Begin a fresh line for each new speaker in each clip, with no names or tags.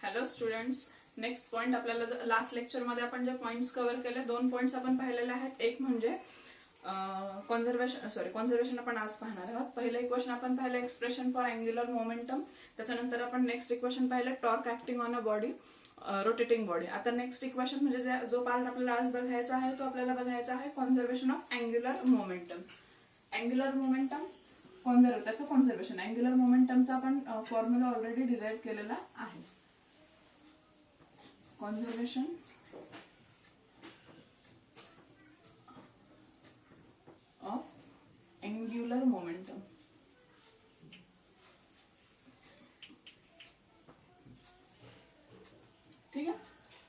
Hello students, next point आपल्याला last lecture मध्ये आपण जे पॉइंट्स कव्हर केले, दोन पॉइंट्स आपण पाहिलेले आहेत. एक म्हणजे कॉन्झर्वेशन आपण आज पाहणार आहोत. पहिलं इक्वेशन आपण पाहिलं एक्सप्रेशन फॉर अँग्युलर मोमेंटम. त्याच्यानंतर आपण नेक्स्ट इक्वेशन पाहिलं torque acting on a body, rotating body. आता नेक्स्ट इक्वेशन म्हणजे जो पार्ट आपल्याला आज बघायचा आहे तो आपल्याला बघायचा आहे conservation of angular momentum. Angular momentum त्याचं कॉन्झर्वेशन. अँग्युलर मोमेंटमचा आपण फॉर्म्युला ऑलरेडी डिराईव्ह केलेला आहे. Conservation of angular momentum. ठीक आहे.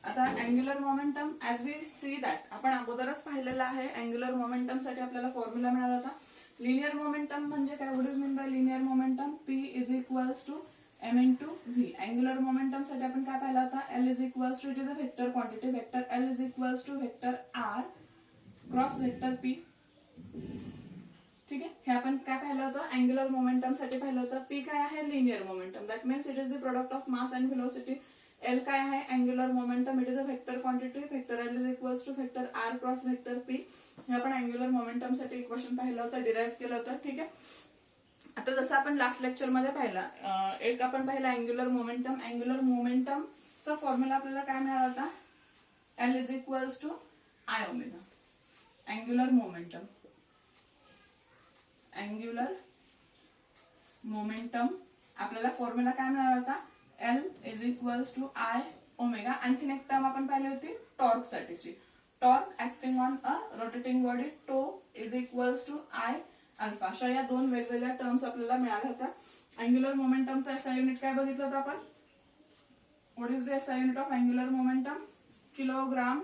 आता angular momentum as we see that आपण अगोदरच पाहिलेलं आहे. अँग्युलर मोमेंटम साठी आपल्याला फॉर्म्युला मिळाला होता. लिनियर मोमेंटम म्हणजे काय? What is mean by linear momentum? P is equals to m into v. Angular momentum साठी आपण काय पाहिला होता? L is equals to, it is a vector quantity, vector L is equals to vector R cross vector P. ठीक आहे. हे आपण काय पाहिलं होतं? अँग्युलर मोमेंटम साठी पाहिलं होतं. P काय आहे? Linear momentum. That means it is the product of mass and velocity. L काय आहे? Angular momentum. It is a vector quantity, vector L is equals to vector R cross vector P. हे आपण angular momentum साठी equation पाहिलं होतं, derive केलं होतं. ठीक आहे. आता जसं आपण लास्ट लेक्चर मध्ये पाहिला, एक आपण पाहिला अँग्युलर मोमेंटम. अँग्युलर मोमेंटमचा फॉर्म्युला आपल्याला काय मिळाला होता? L is equals to I omega. Angular momentum, angular momentum आपल्याला फॉर्म्युला काय मिळाला होता? L is equals to I omega. आणखीन एक टर्म आपण पाहिली होती टॉर्क साठीची. Torque acting on a rotating body, tau is equals to I alpha. अशा या दोन वेगवेगळ्या टर्म्स आपल्याला मिळाल्या होत्या. अँग्युलर मोमेंटमचा एसआय युनिट काय बघितलं होतं आपण? What is the SI unit of angular momentum? Kilogram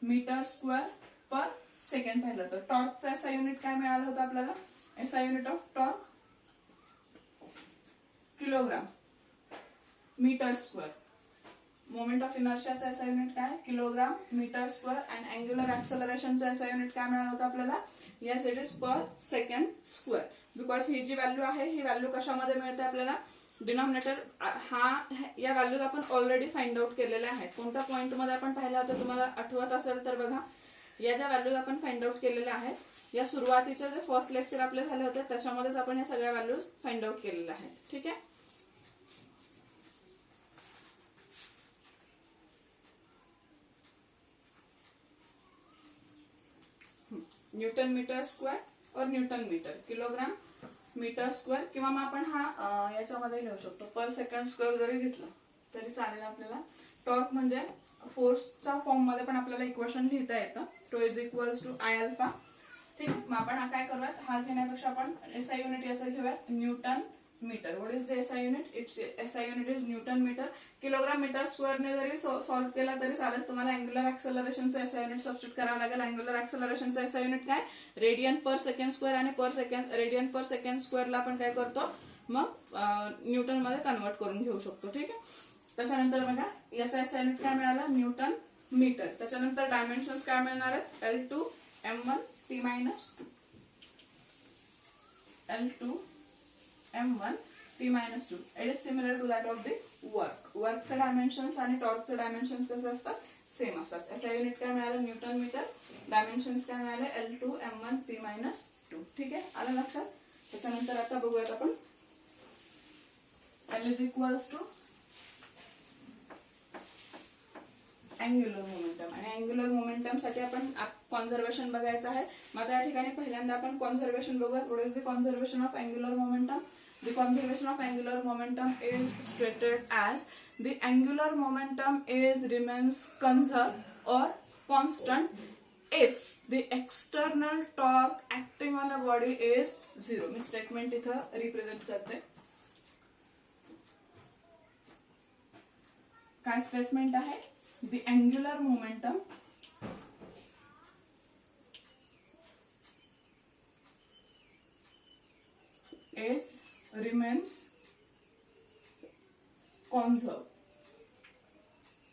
metre square per second पाहिलं होतं. टॉर्कचा एसआय युनिट काय मिळालं होतं आपल्याला? SI unit of torque kilogram metre square. Moment of इनर्शियाचा एसआय युनिट काय? Kilogram metre square. And angular ऍक्सलरेशनचा एसआय युनिट काय मिळालं होतं आपल्याला? Yes, it is per second square. Because ही जी व्हॅल्यू आहे ही व्हॅल्यू कशामध्ये मिळते आपल्याला? डिनॉमिनेटर. या व्हॅल्यूज आपण ऑलरेडी फाइंड आउट केलेल्या आहेत. कोणत्या पॉइंट मध्ये आपण पाहिलं होतं तुम्हाला आठवत असेल तर बघा. या ज्या व्हॅल्यूज आपण फाइंड आउट केलेल्या आहेत, या सुरुवातीचे जे फर्स्ट लेक्चर आपले झाले होते त्याच्यामध्येच आपण या सगळ्या व्हॅल्यूज फाइंड आउट केलेल्या आहेत. ठीक आहे. न्यूटन मीटर स्क्वेअर और newton metre, kilogram metre square, किंवा मग आपण हा याच्यामध्ये लिहू शकतो पर सेकंड स्क्वेअर जरी घेतलं तरी चालेल आपल्याला. टॉर्क म्हणजे फोर्सच्या फॉर्म मध्ये पण आपल्याला इक्वेशन लिहिता येतं. Tau is equals to I alpha. ठीक आहे. मग आपण काय करूयात, हा घेण्यापेक्षा आपण एसआय युनिट याचं घेऊयात newton metre. What is the SI unit? It's SI unit is newton metre. Kilogram metre स्क्वेअरने जरी सॉल्व्ह केला तरी चालेल. तुम्हाला अँग्युलर ऍक्सलरेशनचा एसआय युनिट सबस्टिट्यूट करावं लागेल. अँग्युलर ऍक्सलरेशनचा एसआय युनिट काय? Radian per second square. आणि रेडियन पर सेकंड स्क्वेअरला आपण काय करतो मग न्यूटन मध्ये कन्वर्ट करून घेऊ शकतो. ठीक आहे. त्याच्यानंतर बघा याचा एसआय युनिट काय मिळाला? Newton metre. त्याच्यानंतर डायमेन्शन्स काय मिळणार आहेत? L2 M1 T-2. L2 M1 T-2. It is similar to that of the work. वर्कचे डायमेन्शन्स आणि टॉर्कचे डायमेन्शन्स कसे असतात? सेम असतात. एसआय युनिट काय मिळालं? Newton metre. डायमेन्शन्स काय मिळाले? L2 M1 T-2. ठीक आहे. आलं लक्षात? त्याच्यानंतर आता बघूयात आपण L is equals to angular momentum. आणि अँग्युलर मोमेंटम साठी आपण कॉन्झर्वेशन बघायचं आहे. मग या ठिकाणी पहिल्यांदा आपण कॉन्झर्वेशन बघूया. What is the conservation of angular momentum? The conservation of angular momentum is stated as the angular momentum remains conserved or constant if the external torque acting on a body is zero. Me statement इथं represent करते. काय statement आहे? The angular momentum remains conserved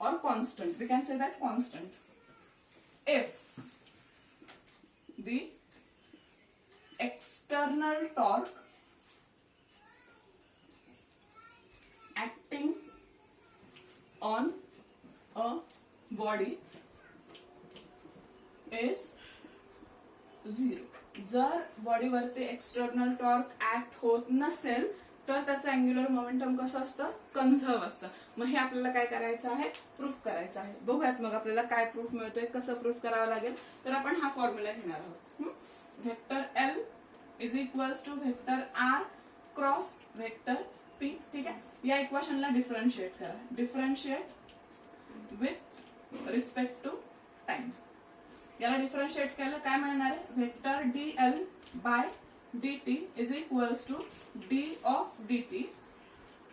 or constant. We can say that constant if the external torque acting on a body is 0. जर बॉडीवरती external torque act होत नसेल तर त्याचं angular momentum कसं असतं, कन्झर्व असतं. मग हे आपल्याला काय करायचं आहे, प्रूफ करायचं आहे. बघूयात मग आपल्याला काय प्रूफ मिळतोय, कसं प्रूफ करावं लागेल. तर आपण हा फॉर्म्युला घेणार आहोत. Vector L is equals to vector R cross vector P. ठीक आहे, या इक्वेशनला डिफरन्शिएट करा. Differentiate with respect to time. याला डिफरन्शिएट केलं काय मिळणार आहे, vector D L by D T is equals to D of D T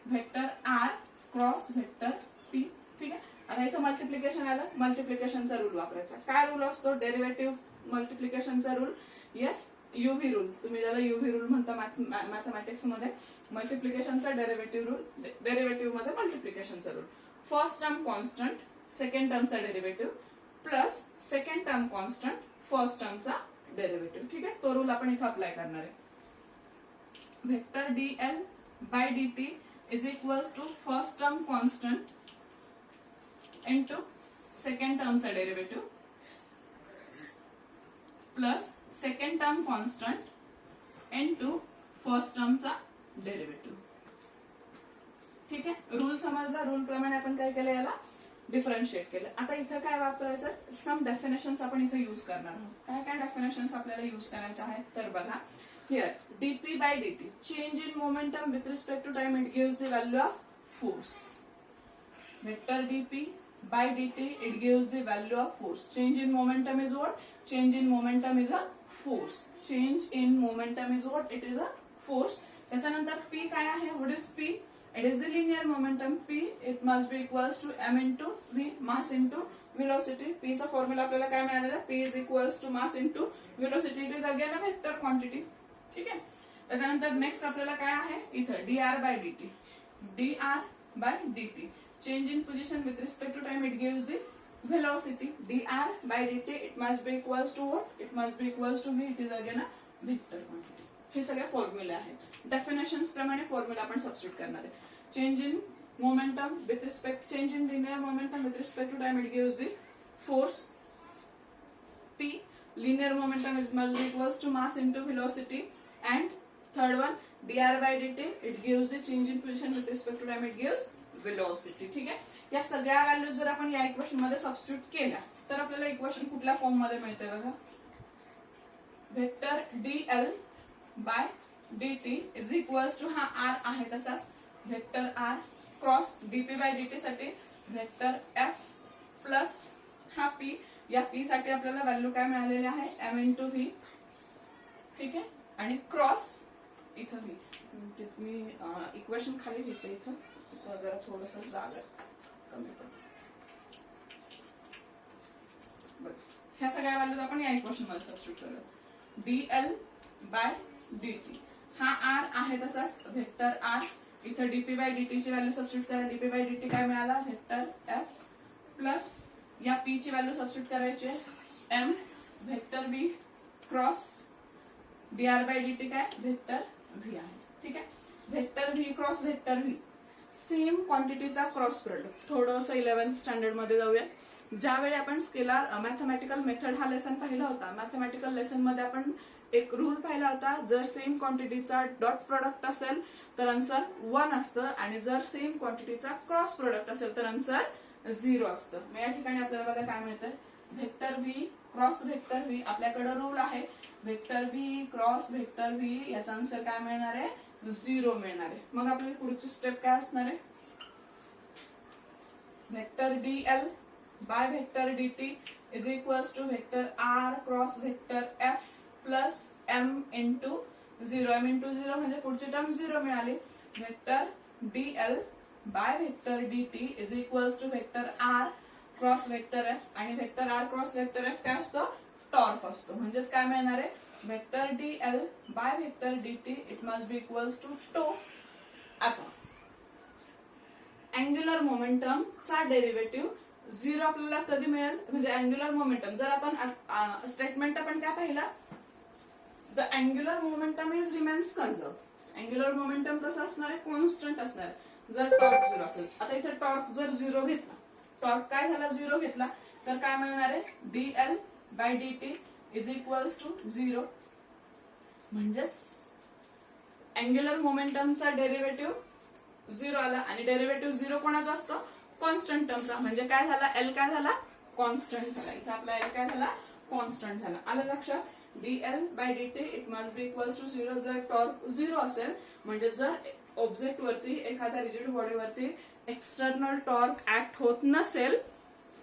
vector R cross vector P. ठीक आहे, आता इथं मल्टिप्लिकेशन आलं, मल्टिप्लिकेशनचा रूल वापरायचा. काय रूल असतो, डेरिव्हेटिव्ह मल्टिप्लिकेशनचा रूल. Yes, UV rule. तुम्ही ज्याला युव्ही रूल म्हणता मॅथमॅटिक्स मध्ये, मल्टिप्लिकेशनचा डेरिव्हेटिव्ह रूल, डेरिव्हेटिव्ह मध्ये मल्टिप्लिकेशनचा rule. First term constant, second टर्मचा derivative plus second term constant, first टर्मचा डेरिव्हेटिव्ह. ठीक आहे, तो रूल आपण इथं अप्लाय करणार आहे. Vector D L by D T is equals to first term constant into second टर्मचा derivative plus second term constant into first टर्मचा डेरिव्हेटिव्ह. ठीक आहे, रूल समजला. रूल प्रमाणे आपण काय केलं, याला डिफरन्शिएट केलं. आता इथं काय वापरायचं, सम डेफिनेशन्स आपण इथे यूज करणार आहोत. काय काय डेफिनेशन्स आपल्याला यूज करायचे आहेत तर बघा. Here DP by DT change in momentum with respect to time, it gives the value of force. Vector DP by dt it gives the value of force. Change in momentum is what? Change in momentum is a force. Change in momentum is what? It is a force. त्याच्यानंतर p काय आहे, what is p? It is the linear momentum. p it must be equals to m into v, mass into velocity. p चा formula आपल्याला काय मिळालेला, p is equals to mass into velocity. It is again a vector quantity. ठीक आहे, त्याच्यानंतर next आपल्याला काय आहे इथं, dr by dt. dr by dt change in position with respect to time, it gives the velocity. dr by dt it must be equals to what? It must be equals to v. It is again a vector quantity. हे सगळे फॉर्म्युले आहेत. Definitions प्रमाणे formula आपण substitute करणार आहे. Change in momentum with respect, change in linear momentum with respect to time, it gives the force p. linear momentum is must be equals to mass into velocity. And third one, dr by dt it gives the change in position with respect to time, it gives velocity. ठीक आहे, या सगळ्या values जर आपण या equation मध्ये substitute केल्या तर आपल्याला इक्वेशन कुठल्या फॉर्म मध्ये मिळते बघा. Vector dl by dt is equals to, हा r आहे तसाच, vector r cross dp by dt साठी व्हेक्टर f प्लस हा p. या p साठी आपल्याला व्हॅल्यू काय मिळालेली आहे, m इंटू v. ठीक आहे, आणि क्रॉस इथं मी इक्वेशन खाली लिहिते, इथं जरा थोडस जागा कमी पडतं. ह्या सगळ्या व्हॅल्यूज आपण या इक्वेशन मध्ये सबस्टिट्यूट करूया. dl बाय dt, हा r आहे तसाच, व्हेक्टर r. इथं dp बाय dt ची व्हॅल्यू सबस्टिट्यूट करा. dp बाय dt काय मिळाला, व्हेक्टर f प्लस या p ची व्हॅल्यू सबस्टिट्यूट करायची m, vector v cross dr by dt काय, व्हेक्टर v आहे. ठीक आहे, vector v cross vector v same क्वांटिटीचा क्रॉस प्रोडक्ट. थोडंसं 11th स्टँडर्ड मध्ये जाऊया. ज्यावेळी आपण स्केलार मॅथमॅटिकल मेथड हा लेसन पाहिला होता, मॅथमॅटिकल लेसन मध्ये आपण एक रूल पाहिला होता, जर सेम क्वांटिटीचा डॉट प्रोडक्ट असेल तर आन्सर 1 असतं, आणि जर सेम क्वांटिटीचा क्रॉस प्रोडक्ट असेल तर आन्सर 0 असतं. मग या ठिकाणी आपल्याला बघा काय मिळतं, vector V cross vector V. आपल्याकडे रूल आहे vector V cross vector V, याचा आन्सर काय मिळणार आहे, 0 मिळणार आहे. मग आपली पुढची स्टेप काय असणार आहे, vector dl by vector dt is equals to vector r cross vector f plus m into 0. m into 0 म्हणजे पुढची टर्म 0 मिळाली. Vector dl by vector dt is equals to vector r cross vector f, आणि vector r cross vector f काय असतो, torque असतो. म्हणजेच काय मिळणार आहे, vector dl by vector dt it must be equals to tau. आता अँग्युलर मोमेंटम चा डेरिव्हेटिव्ह 0 आपल्याला कधी मिळेल, म्हणजे अँग्युलर मोमेंटम जर आपण स्टेटमेंट आपण काय पाहिला, the angular momentum is remains conserve. Angular momentum कसं असणार आहे, कॉन्स्टंट असणार आहे. जर टॉर्क 0 असेल. आता इथे टॉर्क जर 0 घेतला, टॉर्क काय झाला 0 घेतला तर काय मिळणार आहे dl by dt is equals to 0. म्हणजेच अँग्युलर मोमेंटमचा डेरिव्हेटिव्ह 0 आला आणि डेरिव्हेटिव्ह 0 कोणाचा असतो कॉन्स्टंट टर्मचा. म्हणजे काय झाला एल काय झाला कॉन्स्टंट झाला. इथे आपला एल काय झाला कॉन्स्टंट झाला. आलं लक्षात. dl by dt it must be equals to 0. जर टॉर्क 0 असेल म्हणजे जर ऑब्जेक्ट वरती एखाद्या रिजिड बॉडीवरती एक्सटर्नल टॉर्क ऍक्ट होत नसेल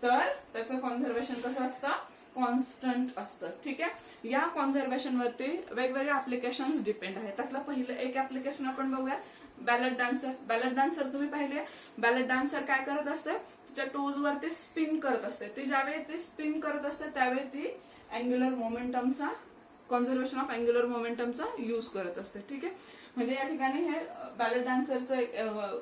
तर त्याचं कॉन्झर्वेशन कसं असतं कॉन्स्टंट असतं. ठीक आहे. या कॉन्झर्वेशन वरती वेगवेगळे ऍप्लिकेशन्स डिपेंड आहेत. त्यातलं पहिलं एक ऍप्लिकेशन आपण बघूया बॅलेट डान्सर. बॅलेट डान्सर तुम्ही पाहिले. बॅलेट डान्सर काय करत असते तिच्या टोज वरती स्पिन करत असते. ती ज्यावेळी ती स्पिन करत असते त्यावेळी ती अँग्युलर मोमेंटमचा कॉन्झर्वेशन ऑफ अँग्युलर मोमेंटमचा यूज करत असते. ठीक आहे. म्हणजे या ठिकाणी हे बॅलेट डान्सरचं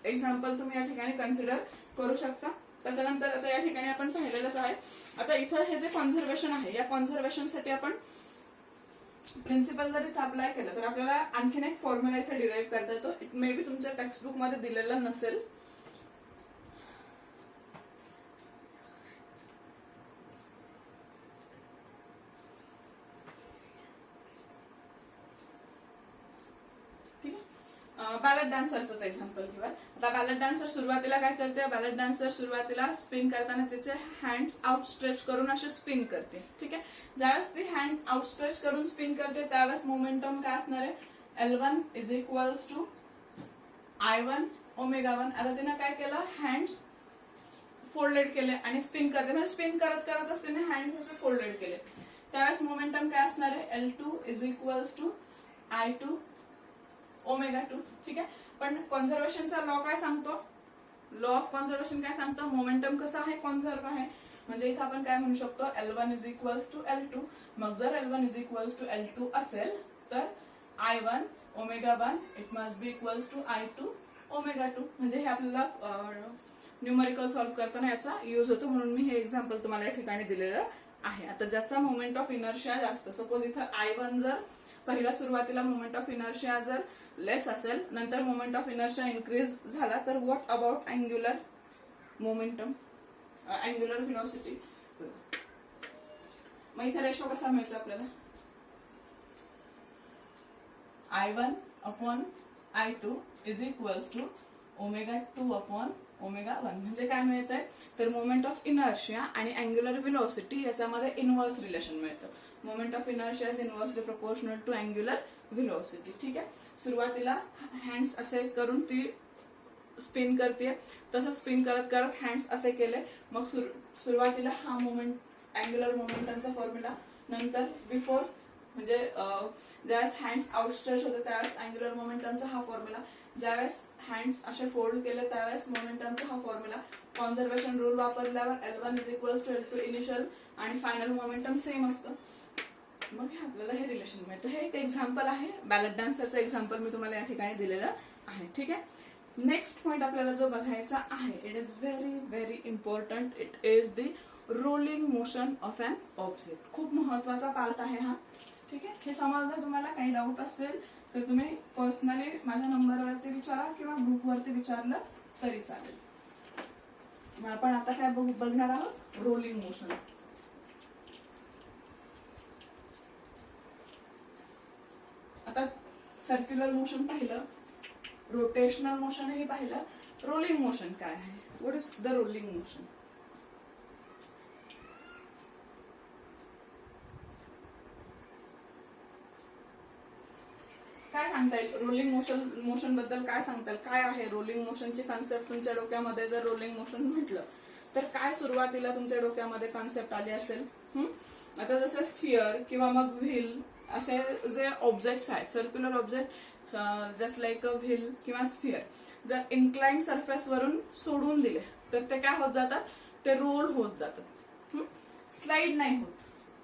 एक्झाम्पल तुम्ही या ठिकाणी कन्सिडर करू शकता. त्याच्यानंतर आता या ठिकाणी आपण पाहिलेलंच आहे. आता इथं हे जे कॉन्झर्वेशन आहे या कॉन्झर्वेशन साठी आपण प्रिन्सिपल जर इथं अप्लाय केलं तर आपल्याला आणखीन एक फॉर्म्युला इथे डिराईव्ह करता येतो. इट मे बी तुमच्या टेक्स्ट बुक मध्ये दिलेला नसेल. बॅलेट डान्सरचं एक्झाम्पल घेऊया. आता बॅलेट डान्सर सुरुवातीला काय करते बॅलेट डान्सर सुरुवातीला स्पिन करताना त्याचे हँड्स आउटस्ट्रेच करून असे स्पिन करते. ठीक आहे. ज्यावेळेस ती हँड आउटस्ट्रेच करून स्पिन करते त्यावेळेस मोमेंटम काय असणार आहे L1 is equals to I1 omega 1. आता तिने काय केलं हँड्स फोल्डेड केले आणि स्पिन करते म्हणजे स्पिन करत करत असते हँड असे फोल्डेड केले त्यावेळेस मोमेंटम काय असणार आहे L2 is equals to I2 omega 2. ठीक आहे. पण कॉन्झर्वेशनचा लॉ काय सांगतो लॉ ऑफ कॉन्झर्वेशन काय सांगतो मोमेंटम कसं आहे कॉन्झर्व आहे. म्हणजे इथं आपण काय म्हणू शकतो L1 is equals to L2. मग जर L1 is equals to L2 असेल तर I1 omega 1 it must be equals to I2 omega 2. म्हणजे हे आपल्याला न्यूमरिकल सॉल्व्ह करताना याचा यूज होतो म्हणून मी हे एक्झाम्पल तुम्हाला या ठिकाणी दिलेलं आहे. आता ज्याचा मोमेंट ऑफ इनर्शिया जास्त सपोज इथं I1 जर पहिला सुरुवातीला मोमेंट ऑफ इनर्शिया जर लेस असेल नंतर मोमेंट ऑफ इनर्शिया इन्क्रीज झाला तर what about angular momentum angular velocity. मग इथे रेशो कसा मिळतो आपल्याला I1 upon I2 is equals to omega 2 upon omega 1. म्हणजे काय मिळत आहे तर मोमेंट ऑफ इनर्शिया आणि अँग्युलर व्हेलॉसिटी याच्यामध्ये इनव्हर्स रिलेशन मिळतं. Moment of inertia is inversely proportional to angular velocity. ठीक आहे. सुरुवातीला हँड्स असे करून ती स्पिन करते तसं स्पिन करत करत हँड्स असे केले मग सुरुवातीला हा मोमेंट अँग्युलर मोमेंटमचा फॉर्म्युला नंतर बिफोर म्हणजे ज्यावेळेस हँड्स आउटस्ट्रेच होते त्यावेळेस अँग्युलर मोमेंटमचा हा फॉर्म्युला ज्यावेळेस हँड्स असे फोल्ड केले त्यावेळेस मोमेंटमचा हा फॉर्म्युला कॉन्झर्वेशन रूल वापरल्यावर L1 is equals to L2 initial आणि फायनल मोमेंटम सेम असतं. मग आपल्याला हे रिलेशन मिळतं. हे एक एक्झाम्पल आहे बॅलेट डान्सरचं एक्झाम्पल मी तुम्हाला या ठिकाणी दिलेलं आहे. ठीक आहे. नेक्स्ट पॉइंट आपल्याला जो बघायचा आहे it is very very important. It is the rolling motion of an object. खूप महत्वाचा पार्ट आहे हा. ठीक आहे. हे समजलं तुम्हाला काही डाऊट असेल तर तुम्ही पर्सनली माझ्या नंबरवरती विचारा किंवा ग्रुपवरती विचारलं तरी चालेल. मग आपण आता काय बघणार आहोत रोलिंग मोशन. आता सर्क्युलर मोशन पाहिलं रोटेशनल मोशन हे पाहिलं. रोलिंग मोशन काय आहे what is the rolling motion. काय सांगता येईल रोलिंग मोशन बद्दल काय सांगता येईल काय आहे रोलिंग मोशनची कॉन्सेप्ट तुमच्या डोक्यामध्ये जर रोलिंग मोशन म्हटलं तर काय सुरुवातीला तुमच्या डोक्यामध्ये कॉन्सेप्ट आली असेल. आता जसं स्फिअर किंवा मग व्हील असे जे ऑब्जेक्ट्स आहेत circular object just like a wheel किंवा स्फिअर जर इन्क्लाइंड सरफेस वरून सोडून दिले तर ते काय होत जातात ते रोल होत जातात. स्लाइड नाही होत.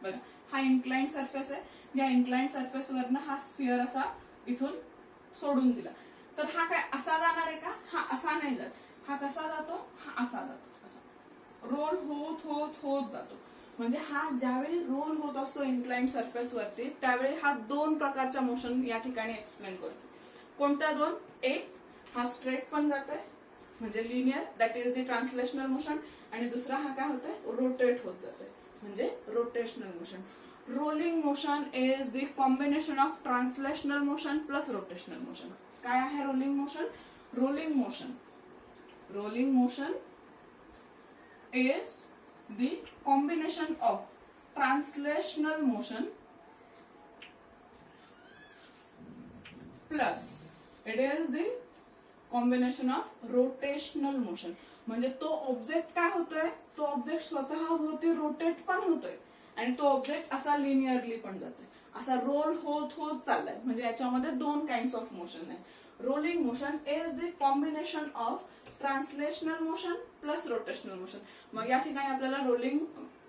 बघा हा इन्क्लाइंड सरफेस आहे या इन्क्लाइंड सरफेस वरनं हा स्फिअर असा इथून सोडून दिला तर हा काय असा जाणार आहे का हा असा नाही जात. हा कसा जातो हा असा जातो असा रोल होत होत होत जातो. म्हणजे हा ज्यावेळी रोल होत असतो इन्क्लाइंड सरफेस वरती त्यावेळी हा दोन प्रकारच्या मोशन या ठिकाणी एक्सप्लेन करतो. कोणत्या दोन. एक हा स्ट्रेट पण जातोय म्हणजे linear, that is the translational motion, आणि दुसरा हा काय होतोय, रोटेट होत जातोय म्हणजे rotational motion. Rolling motion is the combination of translational motion plus rotational motion. काय आहे rolling motion? Rolling motion is the combination of translational motion plus it is the combination of rotational motion. म्हणजे तो object काय होतोय, तो object स्वतः होते rotate पण होतोय आणि तो ऑब्जेक्ट असा लिनियरली पण जातोय, असा रोल होत होत चाललाय. म्हणजे याच्यामध्ये दोन काइंड्स ऑफ मोशन आहे. Rolling motion is the combination of translational motion plus rotational motion. मग या ठिकाणी आपल्याला रोलिंग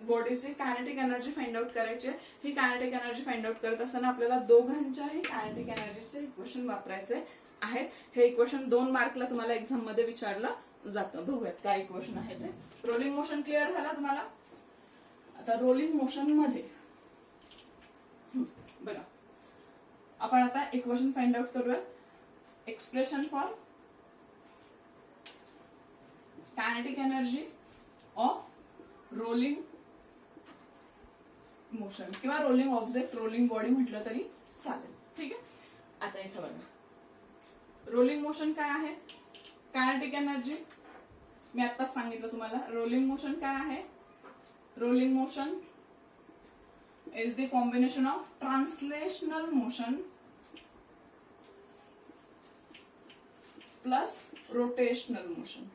बॉडीची कायनेटिक एनर्जी फाइंड आउट करायची. ही कायनेटिक एनर्जी फाइंड आउट करत असताना आपल्याला दोघांच्याही कायनेटिक एनर्जीचे इक्वेशन वापरायचे आहेत. हे इक्वेशन 2 मार्कला तुम्हाला एक्झाम मध्ये विचारलं जातं. बघूयात काय इक्वेशन आहे ते. रोलिंग मोशन क्लिअर झाला तुम्हाला. आता रोलिंग मोशन मध्ये बघा आपण आता इक्वेशन फाइंड आउट करूया. Expression for kinetic energy of rolling motion किंवा रोलिंग ऑब्जेक्ट, रोलिंग बॉडी म्हटलं तरी चालेल. ठीक आहे. आता इथे बघा रोलिंग मोशन काय आहे, कायनेटिक एनर्जी मी आत्ताच सांगितलं तुम्हाला. रोलिंग मोशन काय आहे, rolling motion is the combination of translational motion plus rotational motion.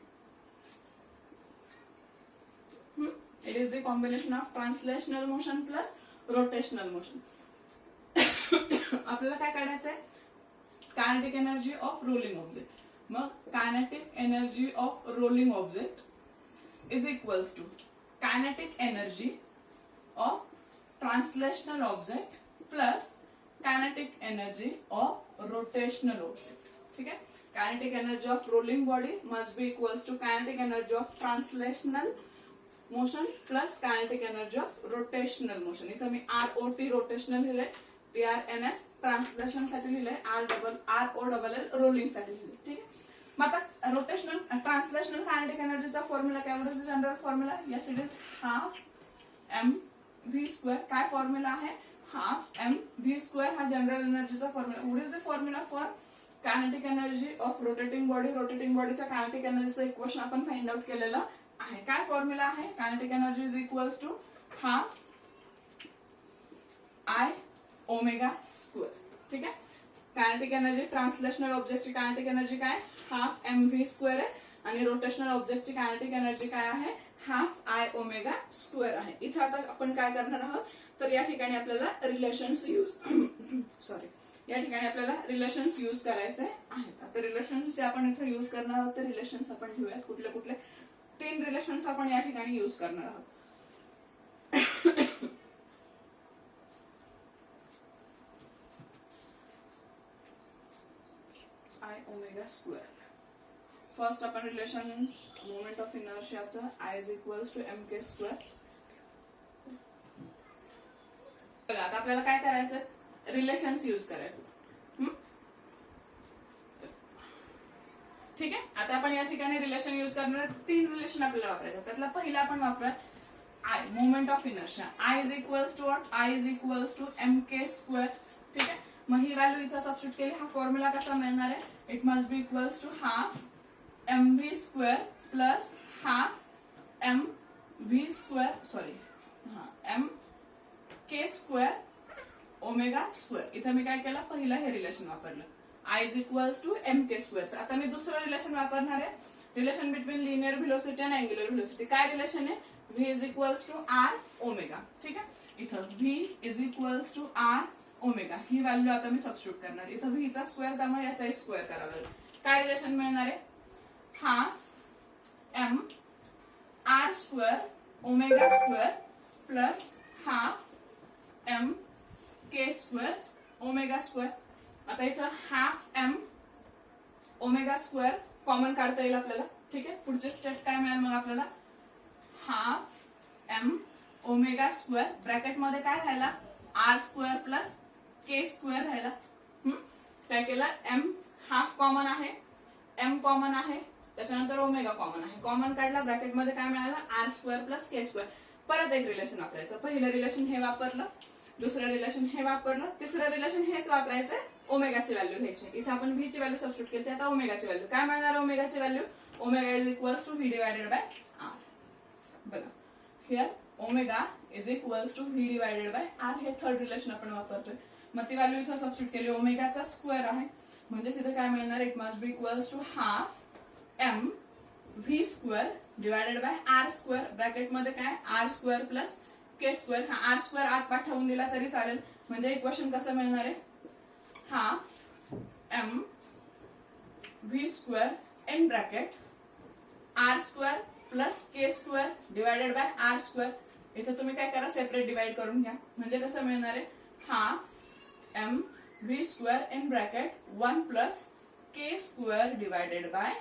It is the combination of translational motion plus rotational motion. आपल्याला काय काढायचंय, kinetic energy of rolling object. मग kinetic energy of rolling object is equals to kinetic energy of translational object plus kinetic energy of rotational object. ठीक आहे. Kinetic energy of rolling body must be equals to kinetic energy of translational motion plus kinetic energy of rotational motion. इथं मी ROT rotational लिहिलंय, TRNS translation साठी लिहिलंय, ROLL rolling साठी लिहिलंय. ठीक आहे. मग आता रोटेशनल ट्रान्सलेशनल कायनेटिक एनर्जीचा फॉर्म्युला काय, what is the general formula? Yes it is half mv². काय फॉर्म्युला आहे, हाफ mv². हा जनरल एनर्जीचा formula. What is the formula for kinetic energy of rotating body? Rotating बॉडीचा कायनेटिक एनर्जीचं equation आपण find out केलेलं आहे. काय फॉर्म्युला आहे, kinetic energy is equals to half I⍵². ठीक आहे. कायनेटिक एनर्जी ट्रान्सलेशनल ऑब्जेक्टची कायनेटिक एनर्जी काय, हाफ mv² आहे आणि रोटेशनल ऑब्जेक्टची कायनेटिक एनर्जी काय आहे, हाफ I⍵² आहे. इथे आता आपण काय करणार आहोत, तर या ठिकाणी आपल्याला रिलेशन्स यूज करायचे आहेत. आता रिलेशन्स जे आपण इथे यूज करणार आहोत ते रिलेशन्स आपण घेऊयात. कुठले कुठले 3 रिलेशन्स आपण या ठिकाणी यूज करणार आहोत. I⍵². फर्स्ट आपण रिलेशन मोमेंट ऑफ इनर्शियाचं I is equals to mk². आता आपल्याला काय करायचं, रिलेशन्स यूज करायचं. ठीक आहे. आता आपण या ठिकाणी रिलेशन यूज करणार. 3 रिलेशन आपल्याला वापरायचं. त्यातला पहिला आपण वापरत I moment of inertia. I is equals to what, I is equals to mk². ठीक आहे. मग ही व्हॅल्यू इथं सबस्टिट्यूट केली. हा फॉर्म्युला कसा मिळणार आहे, it must be equals to half mv² plus half mk²⍵². इथं मी काय केलं, पहिलं हे रिलेशन वापरलं, I is equals to mk². आता मी दुसरं रिलेशन वापरणार आहे, रिलेशन बिटवीन लिनियर व्हेलोसिटी आणि अँग्युलर व्हेलोसिटी. काय रिलेशन आहे, v is equals to r⍵. ठीक आहे. इथं v is equals to r⍵. ही व्हॅल्यू आता मी सबस्टिट्यूट करणार. इथं v चा स्क्वेअर, त्यामुळे याचाही स्क्वेअर करावा लागेल. काय रिलेशन मिळणार आहे, half mr²⍵² plus half mk²⍵². आता इथं हाफ mω² कॉमन काढता येईल आपल्याला. ठीक आहे. पुढचे स्टेप काय मिळेल मग आपल्याला, हाफ mω² ब्रॅकेट मध्ये काय राहिला, r² प्लस k² राहिला. काय केलं, m हाफ कॉमन आहे, एम कॉमन आहे, त्याच्यानंतर ओमेगा कॉमन आहे. कॉमन काढला, ब्रॅकेटमध्ये काय मिळालं R square plus K square. परत एक रिलेशन वापरायचं. पहिलं रिलेशन हे वापरलं, दुसरं रिलेशन हे वापरलं, तिसरं रिलेशन हेच वापरायचं. ओमेगाची व्हॅल्यू घ्यायची. इथे आपण व्ही ची व्हॅल्यू सबस्टिट्यूट केली, आता ओमेगाची व्हॅल्यू काय मिळणार? ओमेगाची value omega is equals to V divided by R. बघा here omega is equals to V divided by R. हे थर्ड रिलेशन आपण वापरतोय. मग ती व्हॅल्यू इथं सबस्टिट्यूट केली. ओमेगाचा स्क्वेअर आहे म्हणजेच इथे काय मिळणार? It must be equals to half M V square divided by R square. ब्रॅकेटमध्ये काय R square plus K square. हा आर स्क्वेअर आत पाठवून दिला तरी चालेल. म्हणजे इक्वेशन कसं मिळणार आहे? Half M V square in bracket R square plus K square divided by R square. इथे तुम्ही काय करा, सेपरेट डिवाइड करून घ्या. म्हणजे कसं मिळणार आहे? Half M V square in bracket 1 plus K square divided by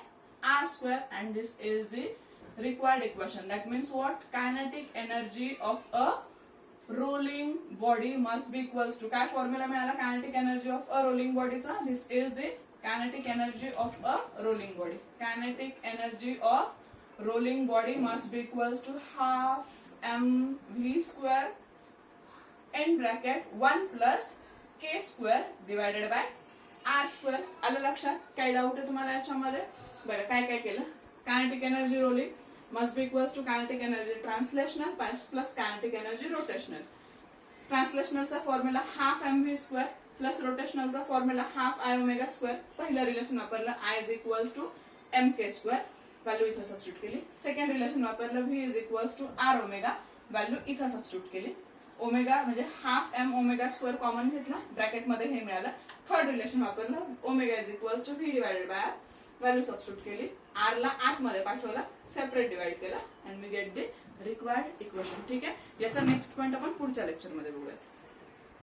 R square. And this is the required equation. That means what? Kinetic energy of a rolling body must be equals to. काय formula मिळाला kinetic energy of a rolling body चा? This is the kinetic energy of a rolling body. Kinetic energy of rolling body must be equals to half mv square in bracket 1 plus k square divided by r square. आलं लक्षात? काय doubt आहे तुम्हाला याच्यामध्ये? बघा काय काय केलं. kinetic energy rolling must be equals to kinetic energy translational plus kinetic energy rotational. Translational चा formula half M V square plus rotational चा formula half I omega square. पहिलं रिलेशन वापरलं I is equals to M K square, value इथं substitute केली. Second relation वापरलं V is equals to R omega, value इथं substitute केली. Omega म्हणजे half M omega square common घेतला, ब्रॅकेटमध्ये हे मिळालं. थर्ड रिलेशन वापरलं omega is equals to V divided by R, value substitute केली. आर ला आतमध्ये पाठवला, सेपरेट डिवाइड केला and we get the required equation. ठीक आहे. याचा नेक्स्ट पॉईंट आपण पुढच्या लेक्चरमध्ये बघूयात.